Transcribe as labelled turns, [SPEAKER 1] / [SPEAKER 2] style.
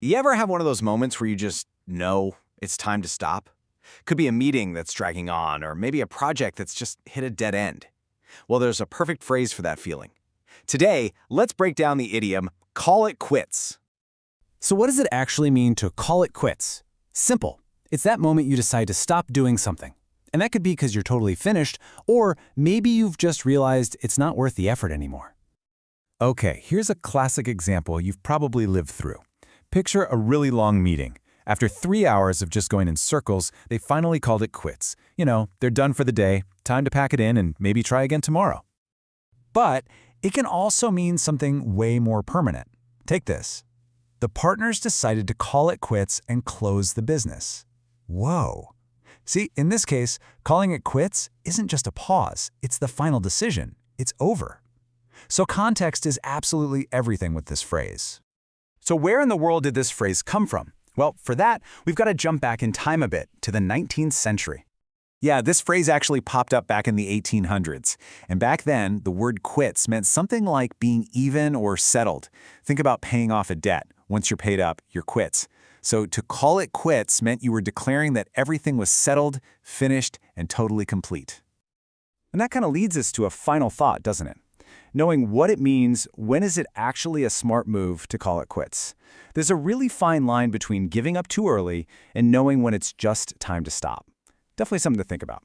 [SPEAKER 1] You ever have one of those moments where you just know it's time to stop? Could be a meeting that's dragging on, or maybe a project that's just hit a dead end. Well, there's a perfect phrase for that feeling. Today, let's break down the idiom, call it quits.
[SPEAKER 2] So what does it actually mean to call it quits? Simple. It's that moment you decide to stop doing something. And that could be because you're totally finished, or maybe you've just realized it's not worth the effort anymore.
[SPEAKER 3] Okay, here's a classic example you've probably lived through. Picture a really long meeting. After 3 hours of just going in circles, they finally called it quits. You know, they're done for the day, time to pack it in and maybe try again tomorrow.
[SPEAKER 4] But it can also mean something way more permanent. Take this. The partners decided to call it quits and close the business. Whoa. See, in this case, calling it quits isn't just a pause, it's the final decision. It's over. So context is absolutely everything with this phrase.
[SPEAKER 2] So where in the world did this phrase come from? Well, for that, we've got to jump back in time a bit to the 19th century.
[SPEAKER 1] Yeah, this phrase actually popped up back in the 1800s. And back then, the word quits meant something like being even or settled. Think about paying off a debt. Once you're paid up, you're quits. So to call it quits meant you were declaring that everything was settled, finished, and totally complete.
[SPEAKER 2] And that kind of leads us to a final thought, doesn't it? Knowing what it means, when is it actually a smart move to call it quits? There's a really fine line between giving up too early and knowing when it's just time to stop. Definitely something to think about.